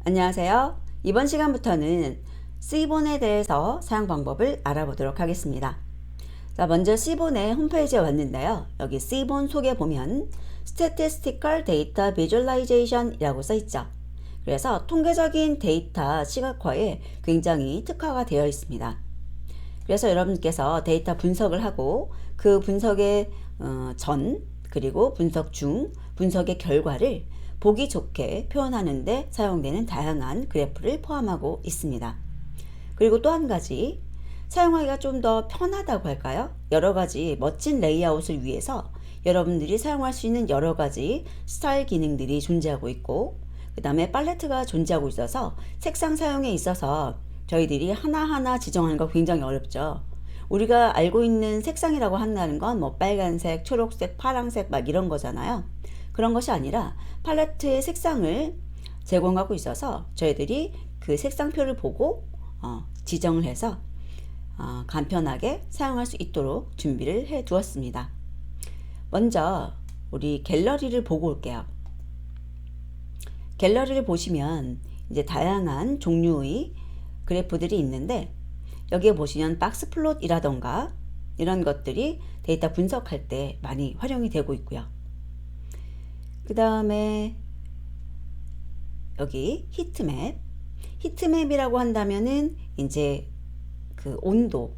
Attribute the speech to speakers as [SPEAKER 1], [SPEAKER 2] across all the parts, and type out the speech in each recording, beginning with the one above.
[SPEAKER 1] 안녕하세요. 이번 시간부터는 C본에 대해서 사용 방법을 알아보도록 하겠습니다. 자, 먼저 C본의 홈페이지에 왔는데요. 여기 C본 속에 보면 Statistical Data Visualization 이라고 써있죠. 그래서 통계적인 데이터 시각화에 굉장히 특화가 되어 있습니다. 그래서 여러분께서 데이터 분석을 하고 그 분석의 전, 그리고 분석 중, 분석의 결과를 보기 좋게 표현하는 데 사용되는 다양한 그래프를 포함하고 있습니다. 그리고 또 한 가지, 사용하기가 좀 더 편하다고 할까요? 여러 가지 멋진 레이아웃을 위해서 여러분들이 사용할 수 있는 여러 가지 스타일 기능들이 존재하고 있고, 그 다음에 팔레트가 존재하고 있어서 색상 사용에 있어서 저희들이 하나하나 지정하는 거 굉장히 어렵죠. 우리가 알고 있는 색상이라고 한다는 건 뭐 빨간색, 초록색, 파란색 막 이런 거잖아요. 그런 것이 아니라 팔레트의 색상을 제공하고 있어서 저희들이 그 색상표를 보고 지정을 해서 간편하게 사용할 수 있도록 준비를 해 두었습니다. 먼저 우리 갤러리를 보고 올게요. 갤러리를 보시면 이제 다양한 종류의 그래프들이 있는데, 여기에 보시면 박스 플롯이라던가 이런 것들이 데이터 분석할 때 많이 활용이 되고 있고요. 그 다음에 여기 히트맵, 히트맵이라고 한다면은 이제 그 온도,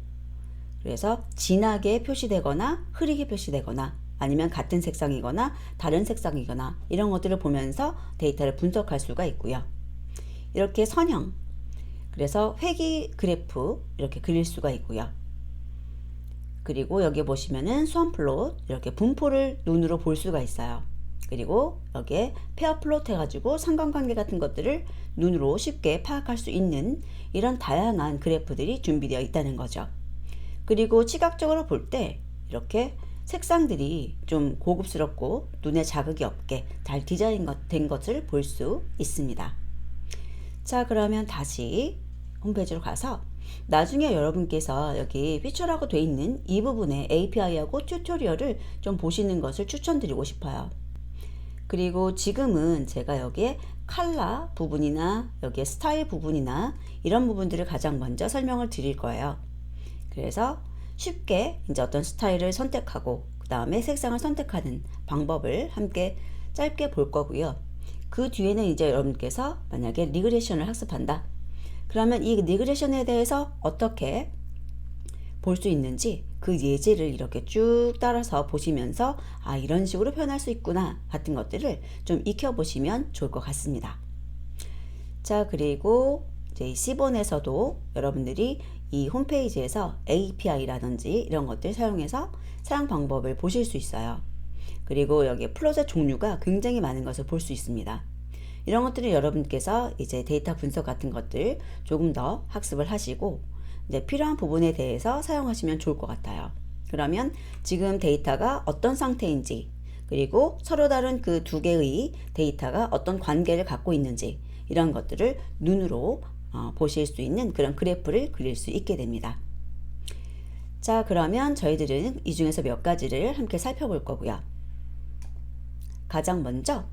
[SPEAKER 1] 그래서 진하게 표시되거나 흐리게 표시되거나 아니면 같은 색상이거나 다른 색상이거나 이런 것들을 보면서 데이터를 분석할 수가 있고요. 이렇게 선형, 그래서 회기 그래프 이렇게 그릴 수가 있고요. 그리고 여기 보시면은 수완 플롯, 이렇게 분포를 눈으로 볼 수가 있어요. 그리고 여기에 페어 플롯 해가지고 상관관계 같은 것들을 눈으로 쉽게 파악할 수 있는 이런 다양한 그래프들이 준비되어 있다는 거죠. 그리고 시각적으로 볼 때 이렇게 색상들이 좀 고급스럽고 눈에 자극이 없게 잘 디자인된 것을 볼 수 있습니다. 자, 그러면 다시 홈페이지로 가서 나중에 여러분께서 여기 피처라고 되어 있는 이 부분에 API하고 튜토리얼을 좀 보시는 것을 추천드리고 싶어요. 그리고 지금은 제가 여기에 컬러 부분이나 여기에 스타일 부분이나 이런 부분들을 가장 먼저 설명을 드릴 거예요. 그래서 쉽게 이제 어떤 스타일을 선택하고 그 다음에 색상을 선택하는 방법을 함께 짧게 볼 거고요. 그 뒤에는 이제 여러분께서 만약에 리그레션을 학습한다. 그러면 이 리그레션에 대해서 어떻게 볼 수 있는지 그 예제를 이렇게 쭉 따라서 보시면서 이런 식으로 표현할 수 있구나 같은 것들을 좀 익혀보시면 좋을 것 같습니다. 자, 그리고 이제 C본에서도 여러분들이 이 홈페이지에서 API라든지 이런 것들 사용해서 사용 방법을 보실 수 있어요. 그리고 여기 플롯의 종류가 굉장히 많은 것을 볼 수 있습니다. 이런 것들을 여러분께서 이제 데이터 분석 같은 것들 조금 더 학습을 하시고 이제 필요한 부분에 대해서 사용하시면 좋을 것 같아요. 그러면 지금 데이터가 어떤 상태인지, 그리고 서로 다른 그 두 개의 데이터가 어떤 관계를 갖고 있는지 이런 것들을 눈으로 보실 수 있는 그런 그래프를 그릴 수 있게 됩니다. 자, 그러면 저희들은 이 중에서 몇 가지를 함께 살펴볼 거고요. 가장 먼저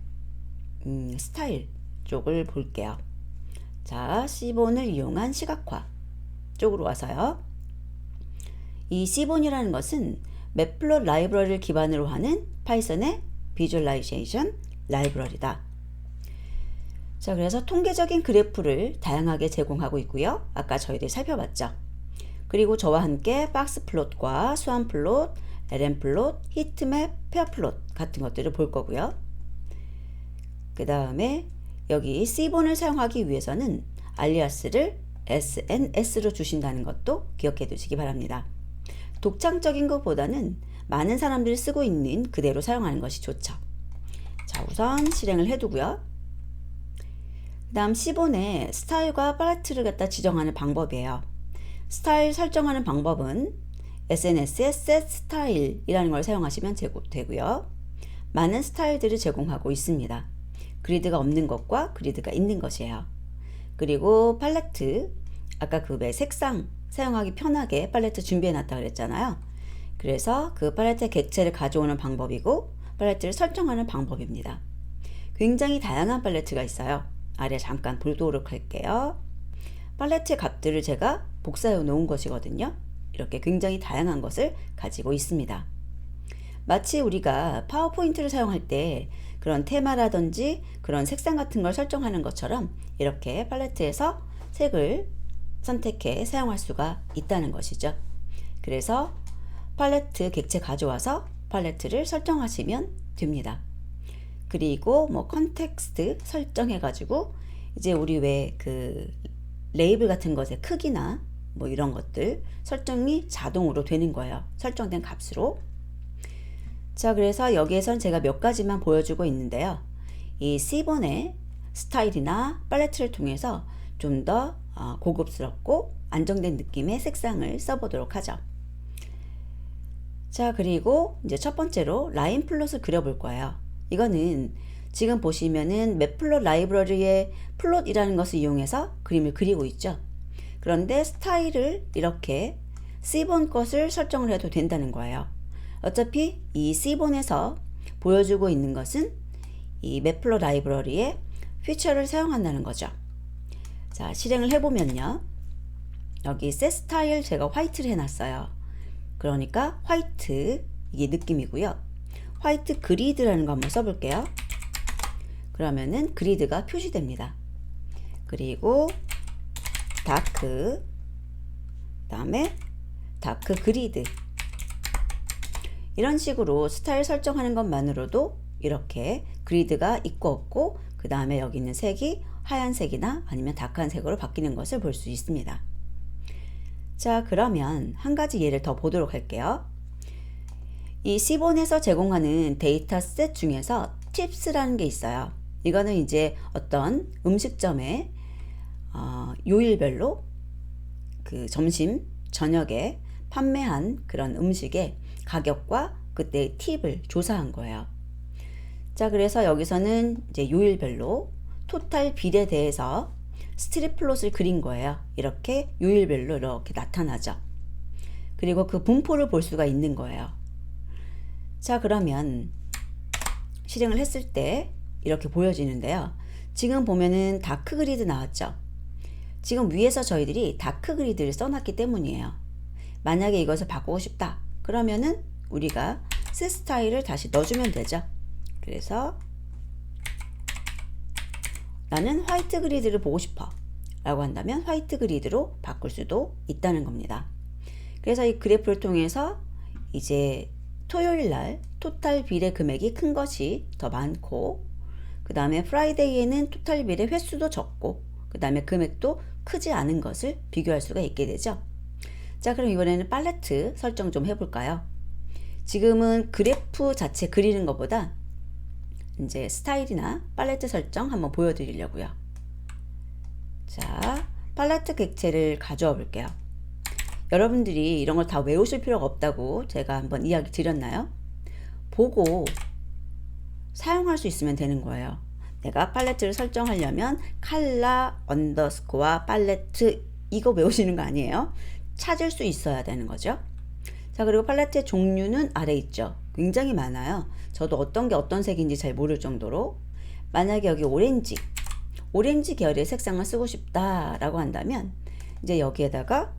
[SPEAKER 1] 스타일 쪽을 볼게요. 자, C본을 이용한 시각화 쪽으로 와서요. 이 C본이라는 것은 맵플롯 라이브러리를 기반으로 하는 파이썬의 비주얼라이제이션 라이브러리다. 자, 그래서 통계적인 그래프를 다양하게 제공하고 있고요. 아까 저희들이 살펴봤죠. 그리고 저와 함께 박스 플롯과 수완 플롯, LM 플롯, 히트맵, 페어 플롯 같은 것들을 볼 거고요. 그 다음에 여기 C본을 사용하기 위해서는 알리아스를 SNS로 주신다는 것도 기억해 두시기 바랍니다. 독창적인 것보다는 많은 사람들이 쓰고 있는 그대로 사용하는 것이 좋죠. 자, 우선 실행을 해두고요. 그 다음 C본의 스타일과 팔레트를 갖다 지정하는 방법이에요. 스타일 설정하는 방법은 SNS의 set style 이라는 걸 사용하시면 되고요. 많은 스타일들을 제공하고 있습니다. 그리드가 없는 것과 그리드가 있는 것이에요. 그리고 팔레트, 아까 그 색상 사용하기 편하게 팔레트 준비해 놨다 그랬잖아요. 그래서 그 팔레트의 객체를 가져오는 방법이고 팔레트를 설정하는 방법입니다. 굉장히 다양한 팔레트가 있어요. 아래 잠깐 보도록 할게요. 팔레트의 값들을 제가 복사해 놓은 것이거든요. 이렇게 굉장히 다양한 것을 가지고 있습니다. 마치 우리가 파워포인트를 사용할 때 그런 테마라든지 그런 색상 같은 걸 설정하는 것처럼 이렇게 팔레트에서 색을 선택해 사용할 수가 있다는 것이죠. 그래서 팔레트 객체 가져와서 팔레트를 설정하시면 됩니다. 그리고 뭐 컨텍스트 설정해 가지고 이제 우리 왜 그 레이블 같은 것의 크기나 뭐 이런 것들 설정이 자동으로 되는 거예요. 설정된 값으로. 자, 그래서 여기에선 제가 몇 가지만 보여주고 있는데요. 이 C본의 스타일이나 팔레트를 통해서 좀 더 고급스럽고 안정된 느낌의 색상을 써보도록 하죠. 자, 그리고 이제 첫 번째로 라인 플롯을 그려볼 거예요. 이거는 지금 보시면은 맵플롯 라이브러리의 플롯이라는 것을 이용해서 그림을 그리고 있죠. 그런데 스타일을 이렇게 C본 것을 설정을 해도 된다는 거예요. 어차피 이 C본에서 보여주고 있는 것은 이 맵플롯 라이브러리의 피처를 사용한다는 거죠. 자, 실행을 해보면요. 여기 셋 스타일 제가 화이트를 해놨어요. 그러니까 화이트 이게 느낌이고요. 화이트 그리드라는 거 한번 써볼게요. 그러면은 그리드가 표시됩니다. 그리고 다크, 그 다음에 다크 그리드, 이런 식으로 스타일 설정하는 것만으로도 이렇게 그리드가 있고 없고 그 다음에 여기 있는 색이 하얀색이나 아니면 다크한 색으로 바뀌는 것을 볼 수 있습니다. 자, 그러면 한 가지 예를 더 보도록 할게요. 이 C본에서 제공하는 데이터 셋 중에서 팁스라는 게 있어요. 이거는 이제 어떤 음식점에 요일별로 그 점심, 저녁에 판매한 그런 음식의 가격과 그때 팁을 조사한 거예요. 자, 그래서 여기서는 이제 요일별로 토탈 빌에 대해서 스트립 플롯을 그린 거예요. 이렇게 요일별로 이렇게 나타나죠. 그리고 그 분포를 볼 수가 있는 거예요. 자, 그러면 실행을 했을 때 이렇게 보여지는데요. 지금 보면은 다크 그리드 나왔죠. 지금 위에서 저희들이 다크 그리드를 써놨기 때문이에요. 만약에 이것을 바꾸고 싶다 그러면은 우리가 셋 스타일을 다시 넣어주면 되죠. 그래서 나는 화이트 그리드를 보고 싶어 라고 한다면 화이트 그리드로 바꿀 수도 있다는 겁니다. 그래서 이 그래프를 통해서 이제 토요일날 토탈 빌의 금액이 큰 것이 더 많고 그 다음에 프라이데이에는 토탈 빌의 횟수도 적고 그 다음에 금액도 크지 않은 것을 비교할 수가 있게 되죠. 자, 그럼 이번에는 팔레트 설정 좀 해볼까요? 지금은 그래프 자체 그리는 것보다 이제 스타일이나 팔레트 설정 한번 보여드리려고요. 자, 팔레트 객체를 가져와 볼게요. 여러분들이 이런 걸 다 외우실 필요가 없다고 제가 한번 이야기 드렸나요? 보고 사용할 수 있으면 되는 거예요. 내가 팔레트를 설정하려면 컬러 언더스코어 팔레트 이거 외우시는 거 아니에요? 찾을 수 있어야 되는 거죠. 자, 그리고 팔레트의 종류는 아래 있죠. 굉장히 많아요. 저도 어떤 게 어떤 색인지 잘 모를 정도로. 만약에 여기 오렌지 계열의 색상을 쓰고 싶다라고 한다면 이제 여기에다가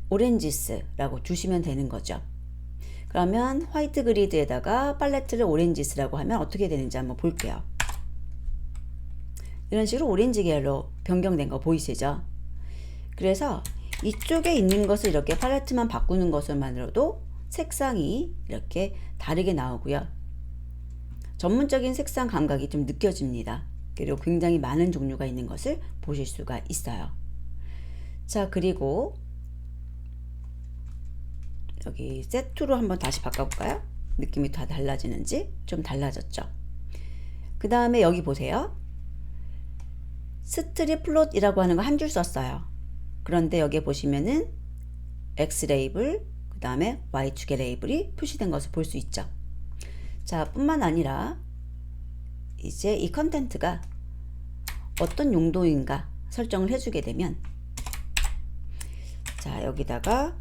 [SPEAKER 1] 오렌지스라고 주시면 되는 거죠. 그러면 화이트 그리드에다가 팔레트를 오렌지스라고 하면 어떻게 되는지 한번 볼게요. 이런 식으로 오렌지 계열로 변경된 거 보이시죠? 그래서 이쪽에 있는 것을 이렇게 팔레트만 바꾸는 것만으로도 색상이 이렇게 다르게 나오고요. 전문적인 색상 감각이 좀 느껴집니다. 그리고 굉장히 많은 종류가 있는 것을 보실 수가 있어요. 자, 그리고 여기 세트로 한번 다시 바꿔볼까요? 느낌이 다 달라지는지. 좀 달라졌죠. 그 다음에 여기 보세요. 스트립 플롯이라고 하는 거 한 줄 썼어요. 그런데 여기 보시면은 X 레이블, 그 다음에 Y축의 레이블이 표시된 것을 볼 수 있죠. 자, 뿐만 아니라 이제 이 컨텐트가 어떤 용도인가 설정을 해주게 되면, 자, 여기다가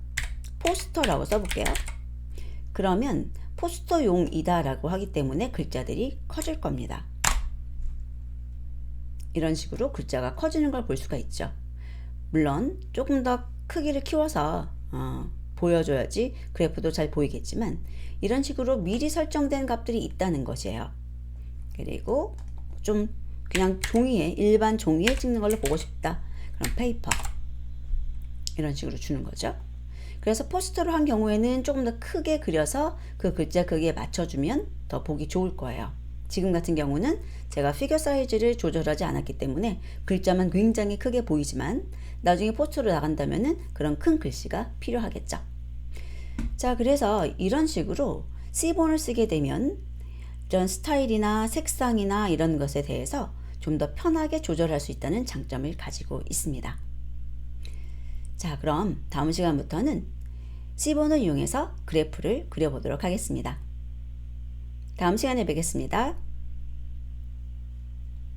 [SPEAKER 1] 포스터라고 써볼게요. 그러면 포스터용이다 라고 하기 때문에 글자들이 커질 겁니다. 이런 식으로 글자가 커지는 걸 볼 수가 있죠. 물론 조금 더 크기를 키워서 보여줘야지 그래프도 잘 보이겠지만 이런 식으로 미리 설정된 값들이 있다는 것이에요. 그리고 좀 그냥 종이에 일반 종이에 찍는 걸로 보고 싶다. 그럼 페이퍼 이런 식으로 주는 거죠. 그래서 포스터로 한 경우에는 조금 더 크게 그려서 그 글자 크기에 맞춰주면 더 보기 좋을 거예요. 지금 같은 경우는 제가 피겨 사이즈를 조절하지 않았기 때문에 글자만 굉장히 크게 보이지만 나중에 포스터로 나간다면은 그런 큰 글씨가 필요하겠죠. 자, 그래서 이런 식으로 C본을 쓰게 되면 이런 스타일이나 색상이나 이런 것에 대해서 좀 더 편하게 조절할 수 있다는 장점을 가지고 있습니다. 자, 그럼 다음 시간부터는 C본을 이용해서 그래프를 그려보도록 하겠습니다. 다음 시간에 뵙겠습니다.